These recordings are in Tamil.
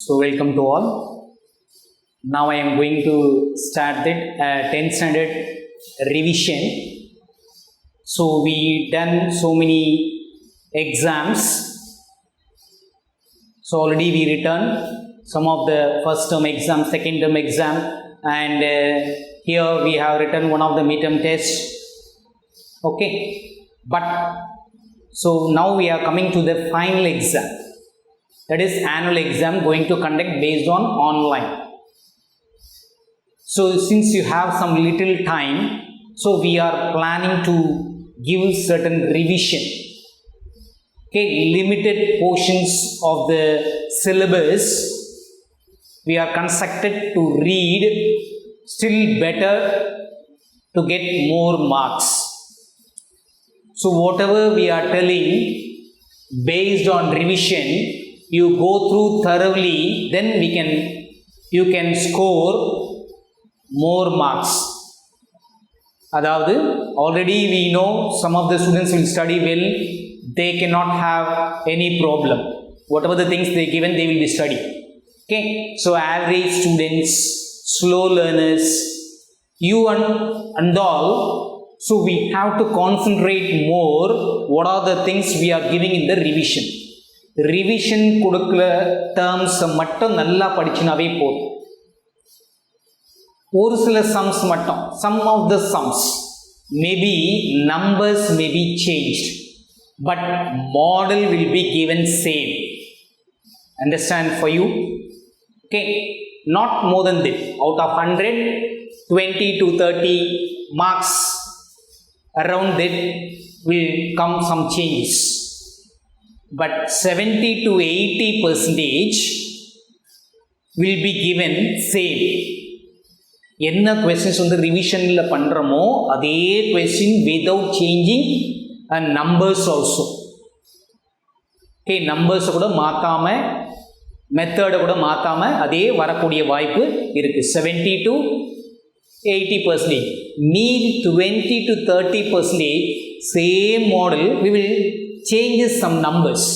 So welcome to all. Now I am going to start the 10th standard revision. So we done so many exams. So already we returned some of the first term exam, second term exam, and here we have written one of the midterm tests. Okay, but so now we are coming to the final exam. That is annual exam going to conduct based on online. So since you have some little time, so we are planning to give certain revision. Okay, limited portions of the syllabus we are constructed to read, still better to get more marks. So whatever we are telling based on revision, you go through thoroughly, then you can score more marks. அதாவது already we know some of the students will study well, they cannot have any problem. Whatever the things they given, they will be studying. Okay, so average students, slow learners, you and all, so we have to concentrate more what are the things we are giving in the revision. Revision கொடுக்கிற டேர்ம்ஸ் மட்டும் நல்லா படிச்சினாவே போதும். ஒரு சில சம்ஸ் மட்டும், some of the sums maybe numbers may be changed, but model will be given same. Understand for you? Okay, not more than that. Out of 100, 20 to 30 marks around that will come some changes, but 70 to 80% will be given same. என்ன கொஸ்டின்ஸ் வந்து ரிவிஷனில் பண்ணுறோமோ அதே question without changing and numbers also. Okay, நம்பர்ஸை கூட மாற்றாமல், மெத்தடை கூட மாற்றாமல் அதே வரக்கூடிய வாய்ப்பு இருக்குது. 70 to 80%. மீதி 20 to 30% same model we will changes some numbers.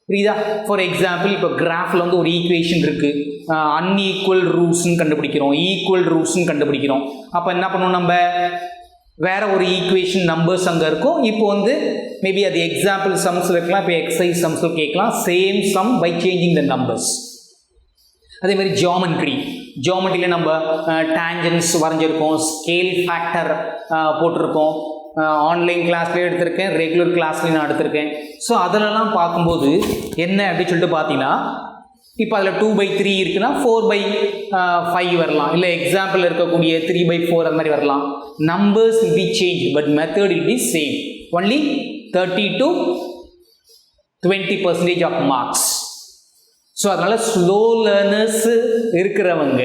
புரியுதா? ஃபார் எக்ஸாம்பிள், இப்போ கிராஃபில் வந்து ஒரு ஈக்குவேஷன் இருக்குது, அன்ஈக்குவல் ரூட்ஸ்ன்னு கண்டுபிடிக்கிறோம், ஈக்குவல் ரூட்ஸ்ன்னு கண்டுபிடிக்கிறோம். அப்போ என்ன பண்ணுவோம், நம்ம வேற ஒரு ஈக்குவேஷன் நம்பர்ஸ் அங்கே இருக்கும். இப்போ வந்து மேபி அது எக்ஸாம்பிள் சம்ஸில் இருக்கலாம், இப்போ எக்ஸசைஸ் சம்ஸில் கேட்கலாம், same sum by changing the numbers. அதே மாதிரி ஜியாமெட்ரியில் நம்ம டேஞ்சன்ஸ் வரைஞ்சிருக்கோம், ஸ்கேல் ஃபேக்டர் போட்டிருக்கோம். ஆன்லைன் கிளாஸ்லேயே எடுத்திருக்கேன், ரெகுலர் கிளாஸ்லேயும் நான் எடுத்திருக்கேன். ஸோ அதிலலாம் பார்க்கும்போது என்ன அப்படின்னு சொல்லிட்டு பார்த்தீங்கன்னா, இப்போ அதில் 2/3 இருக்குன்னா 4/5 வரலாம், இல்லை எக்ஸாம்பிள் இருக்கக்கூடிய 3/4 அது மாதிரி வரலாம். Numbers will be changed, but method will be same. Only 30 to 20% of marks. So அதனால் ஸ்லோ லேர்னர்ஸ் இருக்கிறவங்க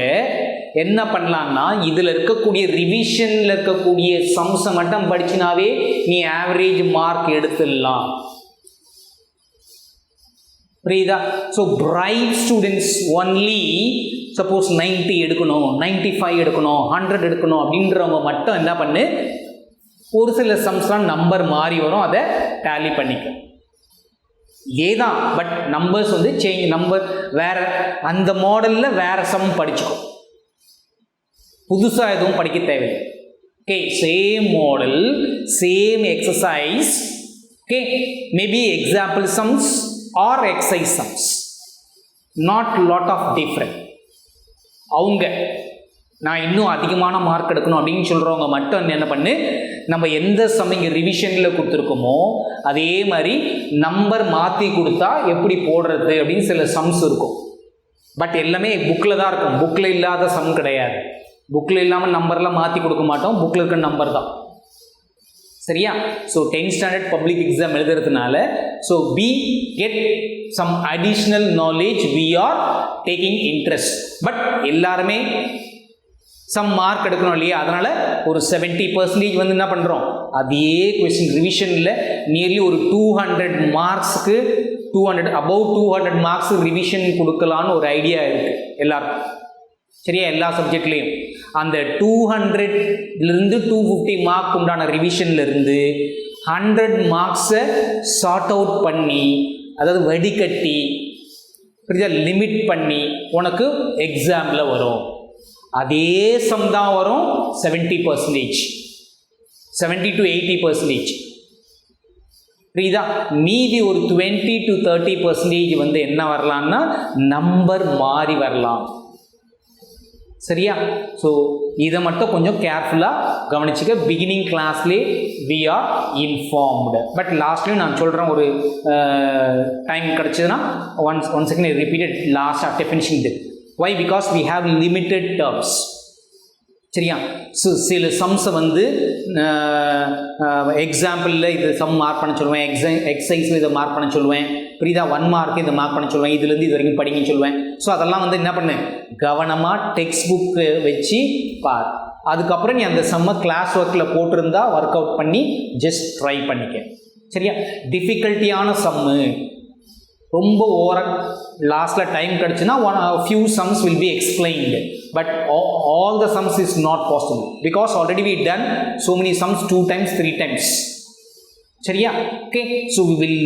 என்ன பண்ணலான்னா, இதில் இருக்கக்கூடிய ரிவிஷனில் இருக்கக்கூடிய சம்ஸை மட்டும் படிச்சினாவே நீ ஆவரேஜ் மார்க் எடுத்துடலாம். புரியுதா? So bright students only, suppose 90 எடுக்கணும், 95 எடுக்கணும், 100 எடுக்கணும் அப்படின்றவங்க மட்டும் என்ன பண்ணு, ஒரு சில சம்ஸ்லாம் நம்பர் மாறி வரும், அதை டேலி பண்ணிக்க. ஏதான், பட் நம்பர்ஸ் வந்து சேஞ்ச், நம்பர் வேற, அந்த மாடலில் வேற சம் படிச்சுக்கும், புதுசாக எதுவும் படிக்க தேவையில்லை. Okay, same model, same exercise. Okay, maybe example sums or exercise sums, not lot of different. அவங்க நான் இன்னும் அதிகமான மார்க் எடுக்கணும் அப்படின்னு சொல்கிறவங்க மட்டும் என்ன பண்ணு, நம்ம எந்த சம் இங்கே ரிவிஷனில் கொடுத்துருக்கோமோ அதே மாதிரி நம்பர் மாற்றி கொடுத்தா எப்படி போடுறது அப்படின்னு சில சம்ஸ் இருக்கும். பட் எல்லாமே புக்கில் தான் இருக்கும், புக்கில் இல்லாத சம் கிடையாது. புக்கில் இல்லாமல் நம்பர்லாம் மாற்றி கொடுக்க மாட்டோம், புக்கில் இருக்கிற நம்பர் தான். சரியா? So 10th standard public exam எழுதுறதுனால, so we get some additional knowledge, we are taking interest. But எல்லாருமே சம் மார்க் எடுக்கணும் இல்லையா? அதனால் ஒரு 70% வந்து என்ன பண்ணுறோம், அதே கொஸ்டின் ரிவிஷனில் நியர்லி ஒரு 200 மார்க்ஸுக்கு, 200 above 200 மார்க்ஸ் ரிவிஷன் கொடுக்கலான்னு ஒரு ஐடியா இருக்குது எல்லாருக்கும். சரியா? எல்லா சப்ஜெக்ட்லேயும் அந்த 200லேருந்து 250 மார்க் உண்டான ரிவிஷன்லேருந்து 100 மார்க்ஸை சார்ட் அவுட் பண்ணி, அதாவது வடிகட்டி புரியுதா? லிமிட் பண்ணி உனக்கு எக்ஸாமில் வரும். அதே சம் தான் வரும் 70%, 70 to 80%. புரியுதா? மீதி ஒரு 20 to 30% வந்து என்ன வரலாம்னா நம்பர் மாறி வரலாம். சரியா? ஸோ இதை மட்டும் கொஞ்சம் கேர்ஃபுல்லாக கவனிச்சுக்க. பிகினிங் கிளாஸ்லேயே வி ஆர் இன்ஃபார்ம்டு. பட் லாஸ்ட்லேயும் நான் சொல்கிறேன், ஒரு டைம் கிடச்சதுன்னா one second repeated last after finishing that. Why? Because we have limited terms. சரியா? ஸோ சில சம்ஸை வந்து எக்ஸாம்பிளில் இது சம் மார்க் பண்ண சொல்லுவேன், எக்ஸசைஸில் இதை மார்க் பண்ண சொல்லுவேன், புரியுதா? 1 மார்க்கு இதை மார்க் பண்ண சொல்லுவேன், இதுலேருந்து இது வரைக்கும் படிங்கன்னு சொல்லுவேன். ஸோ அதெல்லாம் வந்து என்ன பண்ணு, கவனமாக டெக்ஸ்ட் புக்கு வச்சு பார். அதுக்கப்புறம் நீ அந்த சம்மை கிளாஸ் ஒர்க்கில் போட்டிருந்தா ஒர்க் அவுட் பண்ணி ஜஸ்ட் ட்ரை பண்ணிக்க. சரியா? டிஃபிகல்ட்டியான சம்மு ரொம்ப ஓவராக லாஸ்ட்டில் time கிடச்சுன்னா few sums will be explained, but all the sums is not possible because already we done so many sums 2 times 3 times. சரியா? Okay, so we will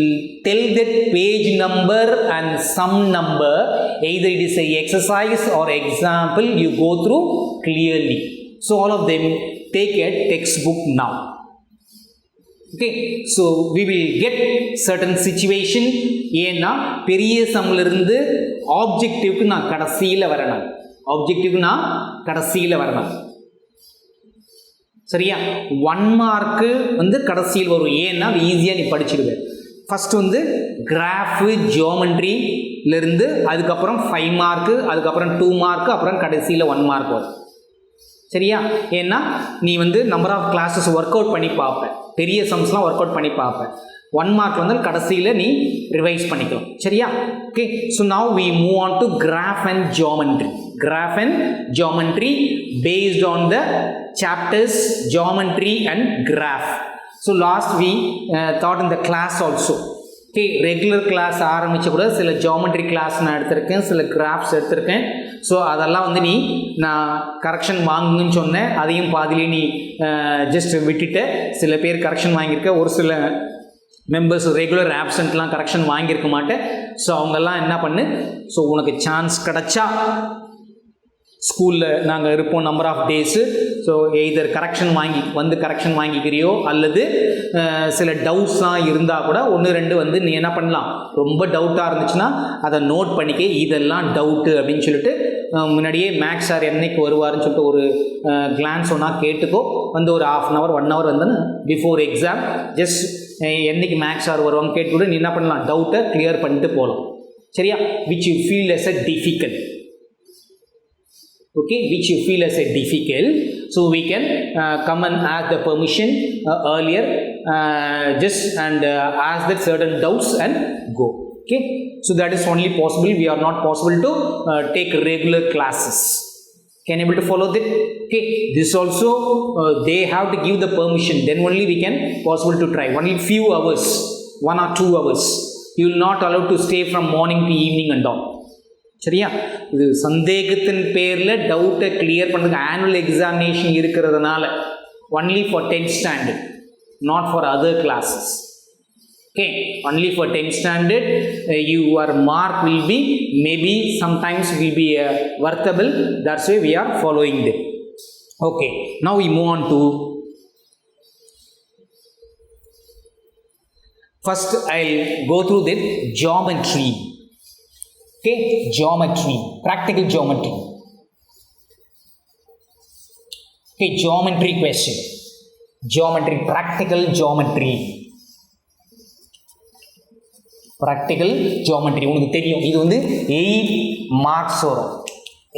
tell that page number and sum number, either it is a exercise or example you go through clearly. So all of them take a textbook now. Okay, so we will get certain situation. ஏன்னா பெரிய சம்மிலிருந்து ஆப்ஜெக்டிவ்க்கு நான் கடைசியில் வரணும், சரியா? 1 மார்க்கு வந்து கடைசியில் வரும். ஏன்னா ஈஸியாக நீ படிச்சிடுவேன். ஃபஸ்ட் வந்து கிராஃபு ஜியோமெண்ட்ரியிலிருந்து அதுக்கப்புறம் 5 மார்க்கு, அதுக்கப்புறம் 2 மார்க்கு, அப்புறம் கடைசியில் 1 மார்க் வரும். சரியா? ஏன்னா நீ வந்து number of classes work out பண்ணி பார்ப்பேன், பெரிய சம்ஸ்லாம் ஒர்க் அவுட் பண்ணி பார்ப்பேன். 1 மார்க் வந்து கடைசியில் நீ ரிவைஸ் பண்ணிக்கலாம். சரியா? Okay, so now we move on to graph and geometry based on the chapters geometry and graph. So last we taught in the class also. Okay, regular class ஆரம்பித்த கூட சில ஜியோமெட்ரி கிளாஸ் நான் எடுத்திருக்கேன், சில கிராஃப்ஸ் எடுத்திருக்கேன். ஸோ அதெல்லாம் வந்து நீ நான் கரெக்ஷன் வாங்குன்னு சொன்னேன், அதையும் பாதிலே நீ ஜஸ்ட் விட்டுட்டு சில பேர் கரெக்ஷன் வாங்கியிருக்க, ஒரு சில மெம்பர்ஸ் ரெகுலர் ஆப்சண்ட்லாம் கரெக்ஷன் வாங்கியிருக்க மாட்டேன். ஸோ அவங்கெல்லாம் என்ன பண்ணு, ஸோ உனக்கு சான்ஸ் கிடச்சா ஸ்கூலில் நாங்கள் இருப்போம் number of days. So either correction வாங்கிக்கிறியோ அல்லது சில டவுட்ஸ்லாம் இருந்தால் கூட 1-2 வந்து நீ என்ன பண்ணலாம், ரொம்ப டவுட்டாக இருந்துச்சுன்னா அதை நோட் பண்ணிக்க, இதெல்லாம் டவுட்டு அப்படின்னு சொல்லிட்டு முன்னாடியே மேக்ஸ் சார் என்னைக்கு வருவார்னு சொல்லிட்டு ஒரு கிளான்ஸ் ஒன்றா கேட்டுக்கோ. வந்து ஒரு 1/2 hour 1 hour வந்து பிஃபோர் எக்ஸாம் ஜஸ்ட் என்னைக்கு மேக்ஸ் சார் வருவாங்க கேட்டுக்கூட நீ என்ன பண்ணலாம், டவுட்டை கிளியர் பண்ணிட்டு போகலாம். சரியா? which you feel as a difficult. Okay, which you feel as a difficult, so we can come and ask the permission earlier, just and ask that certain doubts and go. Okay, so that is only possible. We are not possible to take regular classes. Can you able to follow that? Okay, this also they have to give the permission, then only we can possible to try. Only few hours, 1 or 2 hours. You will not allowed to stay from morning to evening and all. சரியா? இது சந்தேகத்தின் பேரில் டவுட்டை கிளியர் பண்ணுறதுக்கு ஆனுவல் எக்ஸாமினேஷன் இருக்கிறதுனால only for 10th standard, not for other classes. Okay, only for 10th standard your mark will be maybe sometimes will be worthable. That's why we are following them. Okay, now we move on to first I'll go through the geometry. Okay, geometry, practical geometry. Okay, geometry question. Geometry, practical geometry. Practical geometry. உங்களுக்கு தெரியும், இது வந்து 8 marks வரும்.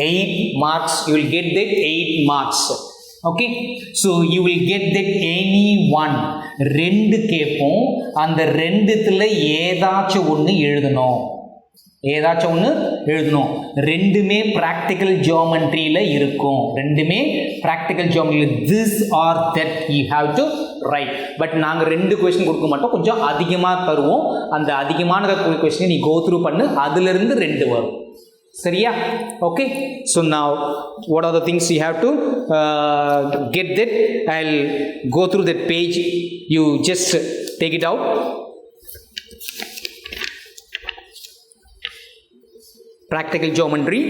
8 marks, you will get that 8 marks. Okay, so you will get that any one. 2 கேட்போம், அந்த 2த்துல ஏதாச்சும் ஒன்று எழுதணும். ரெண்டுமே ப்ராக்டிக்கல் ஜியோமெட்ரியில் இருக்கும். This are that you have to write. But நாங்கள் 2 கொஸ்டின் கொடுக்க மாட்டோம், கொஞ்சம் அதிகமாக தருவோம். அந்த அதிகமான கொஸ்டினை நீ கோ த்ரூ பண்ணு, அதுலேருந்து 2 வரும். சரியா? Okay, so now what are the things you have to get that. I will go through that page, you just take it out. practical geometry,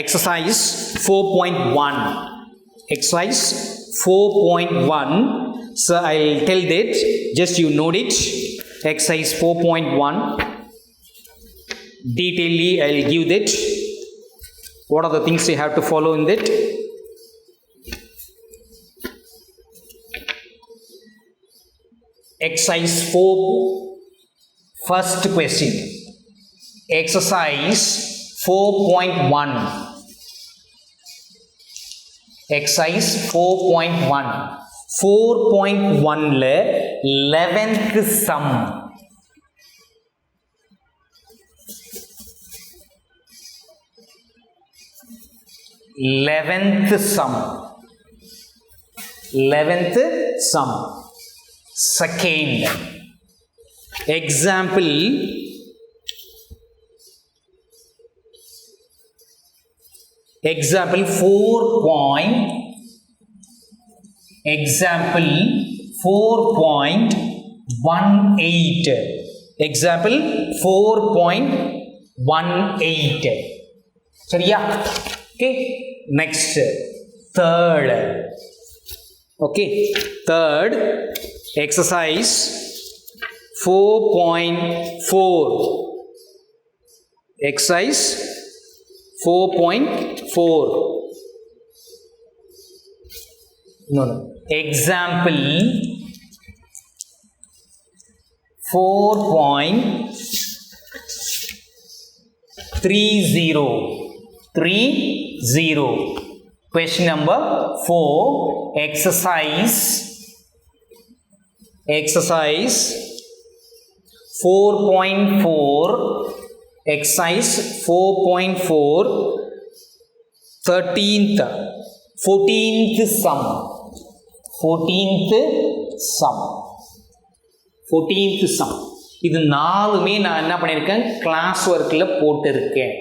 exercise 4.1. Exercise 4.1. So I'll tell that, just you note it. Exercise 4.1. Detailedly I'll give that. What are the things you have to follow in that? Exercise 4, first question. Exercise 4.1. Exercise 4.1. 4.1 le 11th sum. Eleventh sum. Second example, example 4.18. Example 4.18. சரியா? Okay, next third. Okay, third exercise 4.4. Exercise 4.4. No. Example 4.30. Question number 4. Exercise 4.4. Exercise 4.4. 14th sum. 14th sum. இது நாலுமே நான் என்ன பண்ணியிருக்கேன், கிளாஸ் ஒர்க்கில் போட்டிருக்கேன்.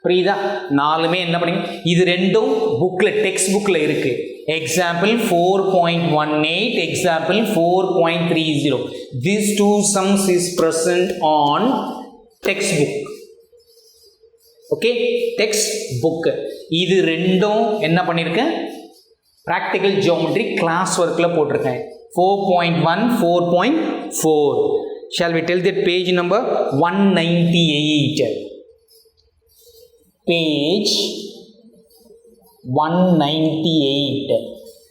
புரியுதா? நாலுமே என்ன பண்ணி, இது ரெண்டும் புக்கில், டெக்ஸ்ட் புக்கில் இருக்குது. Example 4.18, example 4.30. These two sums is present on textbook. Okay, textbook. இது ரெண்டும் என்ன பண்ணியிருக்கேன், practical geometry class workல போட்டிருக்கேன். 4.1, 4.4. Shall we tell that page number 198? Page 198.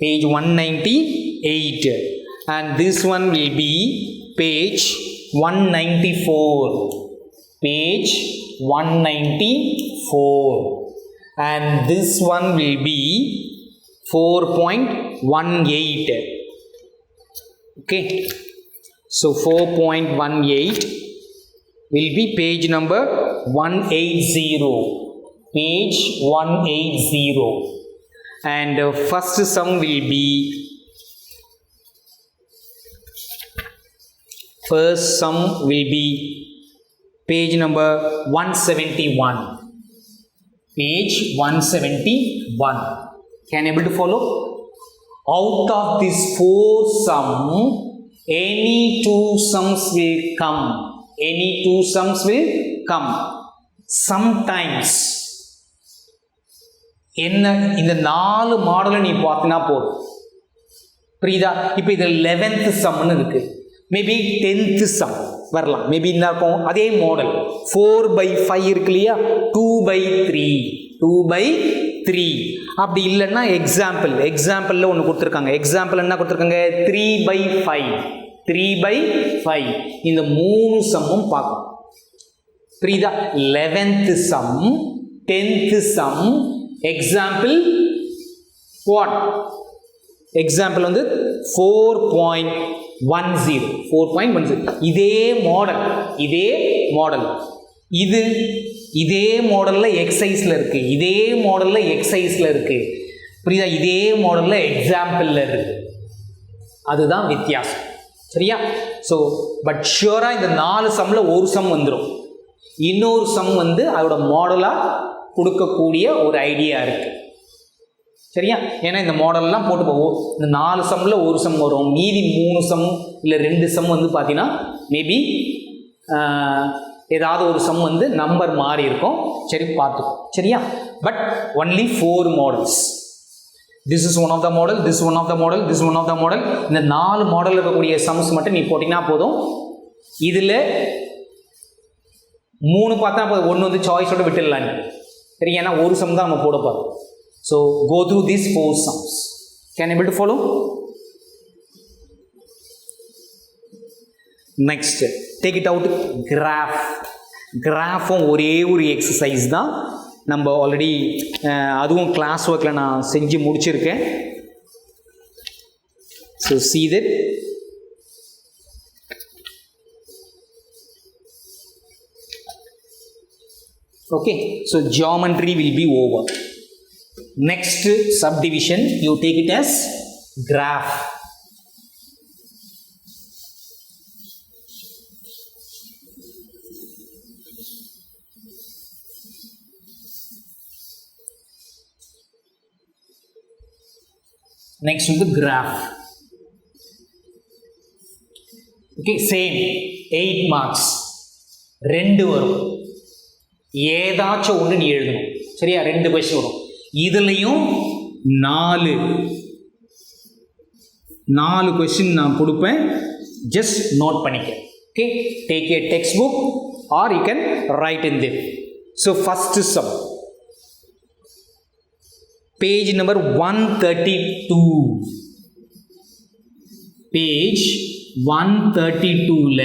Page 198. And this one will be page 194. Page 194. And this one will be 4.18. Okay. So 4.18 will be page number 180. Page 180. And first sum will be, first sum will be page number 171. Page 171. Can you able to follow? Out of this 4 sum, any 2 sums will come. Any 2 sums will come. Sometimes என்ன, இந்த 4 மாடலை நீ பார்த்தினா போதும். புரியுதா? இப்போ இது 11th சம்னு இருக்கு, மேபி 10th சம் வரலாம், மேபி என்ன இருக்கும், அதே மாடல் 4/5 இருக்கு இல்லையா, 2/3 அப்படி இல்லைன்னா எக்ஸாம்பிளில் ஒன்று கொடுத்துருக்காங்க. எக்ஸாம்பிள் என்ன கொடுத்துருக்காங்க, 3/5. இந்த 3 சம்மும் பார்க்கணும். புரியுதா? 11th sum, 10th sum. Example what? Example வந்து 4.10. இதே மாடல் இது இதே மாடலில் எக்ஸசைஸில் இருக்குது, இதே மாடலில் எக்ஸசைஸில் இருக்குது. புரியுதா? இதே மாடலில் எக்ஸாம்பிளில் இருக்குது. அதுதான் வித்தியாசம். சரியா? ஸோ பட் ஷியூராக இந்த 4 சம்மில் ஒரு சம் வந்துடும். இன்னொரு சம் வந்து அதோட மாடலாக கொடுக்கக்கூடிய ஒரு ஐடியா இருக்குது. சரியா? ஏன்னா இந்த மாடல்லாம் போட்டு போவோம். இந்த 4 சம்மில் ஒரு சம் வரும், மீதி 3 சம் இல்லை 2 சம் வந்து பார்த்தீங்கன்னா மேபி ஏதாவது ஒரு சம் வந்து நம்பர் மாறி இருக்கும். சரி பார்த்துக்கோ சரியா. But only 4 models. This is one of the model, this one of the model, this one of the model. இந்த 4 மாடல் இருக்கக்கூடிய சம்ஸ் மட்டும் நீ போட்டிங்கன்னா போதும். இதில் 3 பார்த்தா போதும், 1 வந்து சாய்ஸோட விட்டுடலாம் சரி, ஏன்னா ஒரு சம் தான் நம்ம போட போகிறோம். So go through these 4 sums. Can able to follow? Next take it out graph. கிராஃபும் ஒரே ஒரு எக்ஸசைஸ் தான். நம்ம ஆல்ரெடி அதுவும் கிளாஸ் ஒர்க்கில் நான் செஞ்சு முடிச்சிருக்கேன். So see that. Okay, so geometry will be over. Next subdivision, you take it as graph. Next is the graph. Okay, same 8 marks. 2 வரும், ஏதாச்சும் ஒன்று நீ எழுதணும் சரியா. 2 கொஸ்டின் வரும். இதுலையும் 4 கொஸ்டின் நான் கொடுப்பேன். ஜஸ்ட் நோட் பண்ணிக்க. Okay, take a text book or you can write in this. So first sum, page number 132. Page 132ல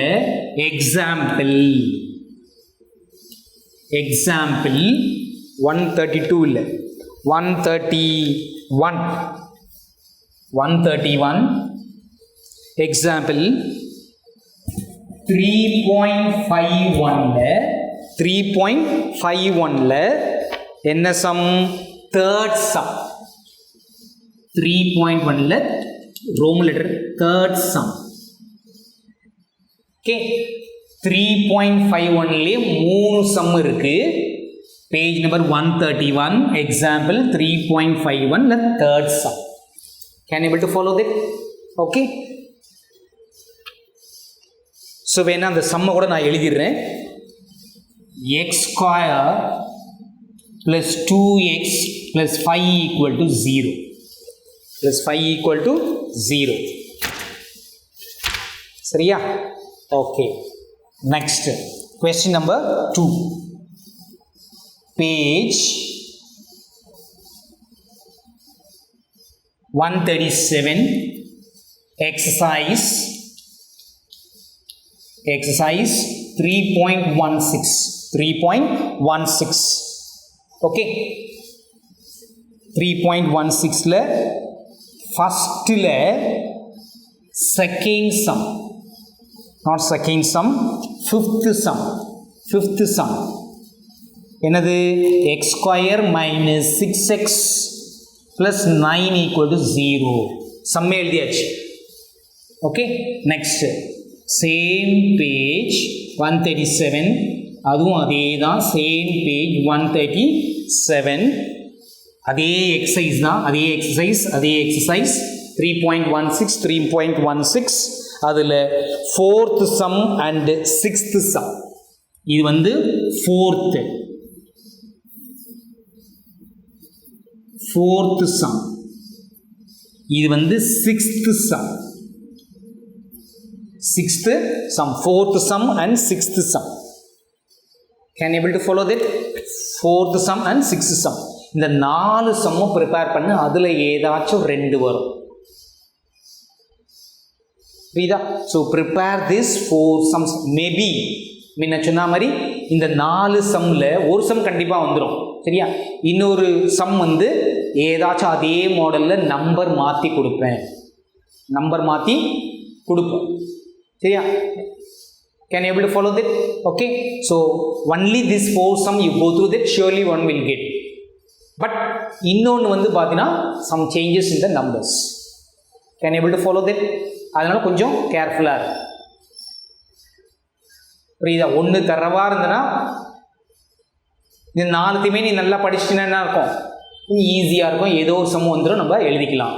எக்ஸாம்பிள் 132 இல்ல 131 எக்ஸாம்பிள் 3.51ல என்ன சம்? Third sum. 3.1ல roman letter third sum. Okay, 3.51லே 3 சம் இருக்கு. பேஜ் நம்பர் 131 எக்ஸாம்பிள் 3.51ல third sum. Can you able to follow that? Okay, so வேணா அந்த சம்மை கூட நான் எழுதிடுறேன். x² plus 2x plus 5 equal to 0. Plus 5 equal to 0. சரியா? Okay. Next, question number 2. Page 137. Exercise 3.16. Okay. 3.16ல ஃபர்ஸ்ட்ல second sum, not second sum, fifth sum என்னது? x² minus 6x plus 9 equal to 0. Some எழுதியாச்சு. ஓகே, நெக்ஸ்ட் சேம் பேஜ் 137, அதுவும் அதே தான். சேம் பேஜ் 137, அதே எக்ஸசைஸ் தான். அதே எக்ஸசைஸ் 3.16 அதில் 4th some and 6th some. இது வந்து 4th சம், இது வந்து 6th sum. 4th sum and 6th sum. Can you able to follow that? 4th sum and 6th sum. இந்த 4 சம்மும் ப்ரிப்பேர் பண்ணு. அதில் ஏதாச்சும் 2 வரும். புரியுதா? So prepare this 4 sums. Maybe முன்ன சொன்ன மாதிரி இந்த 4 சம்மில் ஒரு சம் கண்டிப்பாக வந்துடும் சரியா. இன்னொரு சம் வந்து ஏதாச்சும் அதே மாடலில் நம்பர் மாற்றி கொடுப்பேன் சரியா. Can you able to follow that? Okay, so only this 4 sum you go through that, surely one will get. But இன்னொன்று வந்து பார்த்தீங்கன்னா some changes in the numbers. Can you able to follow that? அதனால கொஞ்சம் கேர்ஃபுல்லாக இருக்கு. புரியுதா? ஒன்று தரவா இருந்ததுன்னா இந்த 4த்தையுமே நீ நல்லா படிச்சுட்டுன்னா என்ன இருக்கும்? ஈஸியாக இருக்கும். ஏதோ ஒரு சம் வந்துடும், நம்ம எழுதிக்கலாம்.